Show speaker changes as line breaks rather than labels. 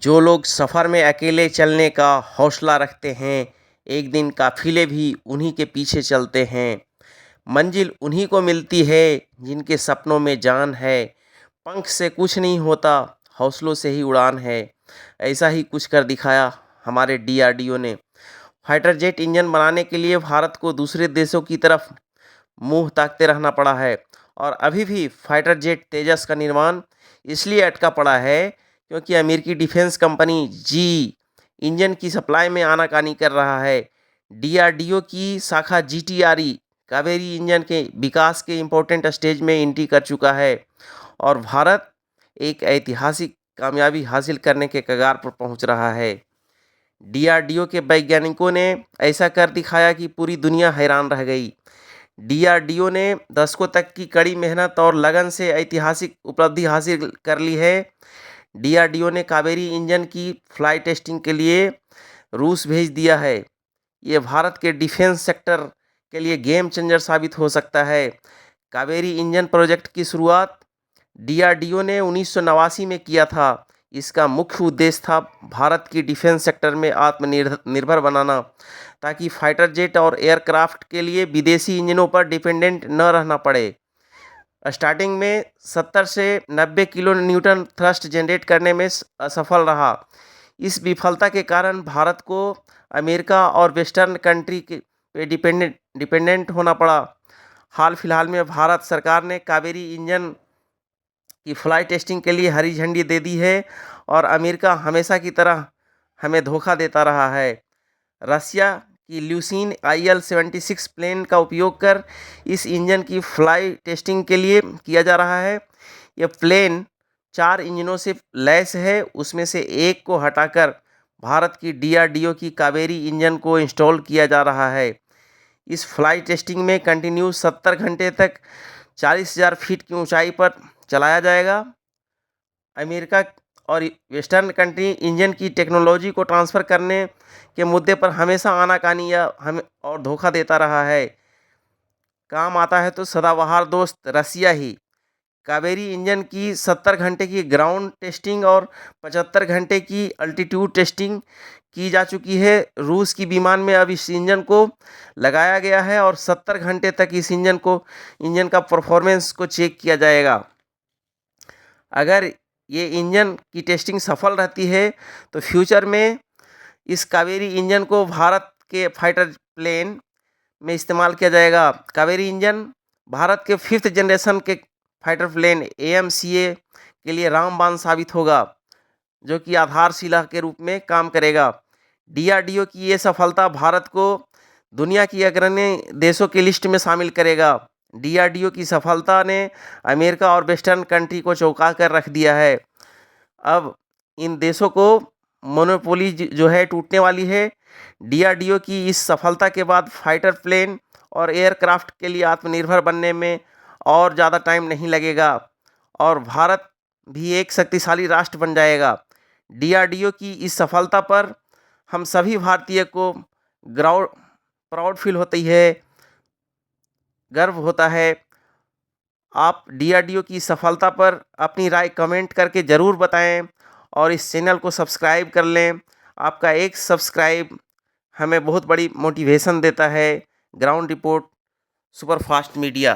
जो लोग सफ़र में अकेले चलने का हौसला रखते हैं, एक दिन काफ़िले भी उन्हीं के पीछे चलते हैं। मंजिल उन्हीं को मिलती है जिनके सपनों में जान है। पंख से कुछ नहीं होता, हौसलों से ही उड़ान है। ऐसा ही कुछ कर दिखाया हमारे डीआरडीओ ने। फाइटर जेट इंजन बनाने के लिए भारत को दूसरे देशों की तरफ मुंह ताकते रहना पड़ा है और अभी भी फाइटर जेट तेजस का निर्माण इसलिए अटका पड़ा है क्योंकि अमेरिकी डिफेंस कंपनी जी इंजन की सप्लाई में आनाकानी कर रहा है। डीआरडीओ की शाखा जीटीआरई कावेरी इंजन के विकास के इम्पोर्टेंट स्टेज में एंट्री कर चुका है और भारत एक ऐतिहासिक कामयाबी हासिल करने के कगार पर पहुंच रहा है। डीआरडीओ के वैज्ञानिकों ने ऐसा कर दिखाया कि पूरी दुनिया हैरान रह गई। डीआरडीओ ने दशकों तक की कड़ी मेहनत और लगन से ऐतिहासिक उपलब्धि हासिल कर ली है। डीआरडीओ ने कावेरी इंजन की फ्लाइट टेस्टिंग के लिए रूस भेज दिया है। ये भारत के डिफेंस सेक्टर के लिए गेम चेंजर साबित हो सकता है। कावेरी इंजन प्रोजेक्ट की शुरुआत डीआरडीओ ने 1989 में किया था। इसका मुख्य उद्देश्य था भारत की डिफेंस सेक्टर में आत्मनिर्भर बनाना ताकि फाइटर जेट और एयरक्राफ्ट के लिए विदेशी इंजनों पर डिपेंडेंट न रहना पड़े। स्टार्टिंग में 70 से 90 किलो न्यूटन थ्रस्ट जनरेट करने में असफल रहा। इस विफलता के कारण भारत को अमेरिका और वेस्टर्न कंट्री के पे डिपेंडेंट होना पड़ा। हाल फिलहाल में भारत सरकार ने कावेरी इंजन की फ्लाइट टेस्टिंग के लिए हरी झंडी दे दी है और अमेरिका हमेशा की तरह हमें धोखा देता रहा है। रसिया की ल्यूसिन IL-76 प्लेन का उपयोग कर इस इंजन की फ्लाई टेस्टिंग के लिए किया जा रहा है। यह प्लेन 4 इंजनों से लैस है, उसमें से एक को हटाकर भारत की डीआरडीओ की कावेरी इंजन को इंस्टॉल किया जा रहा है। इस फ्लाई टेस्टिंग में कंटिन्यूस 70 घंटे तक 40,000 फीट की ऊंचाई पर चलाया जाएगा। अमेरिका और वेस्टर्न कंट्री इंजन की टेक्नोलॉजी को ट्रांसफ़र करने के मुद्दे पर हमेशा आनाकानी या हमें और धोखा देता रहा है। काम आता है तो सदाबहार दोस्त रसिया ही। कावेरी इंजन की 70 घंटे की ग्राउंड टेस्टिंग और 75 घंटे की अल्टीट्यूड टेस्टिंग की जा चुकी है। रूस की विमान में अब इस इंजन को लगाया गया है और 70 घंटे तक इस इंजन का परफॉर्मेंस को चेक किया जाएगा। अगर ये इंजन की टेस्टिंग सफल रहती है तो फ्यूचर में इस कावेरी इंजन को भारत के फाइटर प्लेन में इस्तेमाल किया जाएगा। कावेरी इंजन भारत के 5th जनरेशन के फाइटर प्लेन AMCA के लिए रामबाण साबित होगा, जो कि आधारशिला के रूप में काम करेगा। डीआरडीओ की ये सफलता भारत को दुनिया की अग्रणी देशों की लिस्ट में शामिल करेगा। डीआरडीओ की सफलता ने अमेरिका और वेस्टर्न कंट्री को चौंका कर रख दिया है। अब इन देशों को मोनोपोली जो है टूटने वाली है। डीआरडीओ की इस सफलता के बाद फाइटर प्लेन और एयरक्राफ्ट के लिए आत्मनिर्भर बनने में और ज़्यादा टाइम नहीं लगेगा और भारत भी एक शक्तिशाली राष्ट्र बन जाएगा। डीआरडीओ की इस सफलता पर हम सभी भारतीय को प्राउड फील होती है, गर्व होता है। आप डीआरडीओ की सफलता पर अपनी राय कमेंट करके ज़रूर बताएं और इस चैनल को सब्सक्राइब कर लें। आपका एक सब्सक्राइब हमें बहुत बड़ी मोटिवेशन देता है। Ground report superfast media.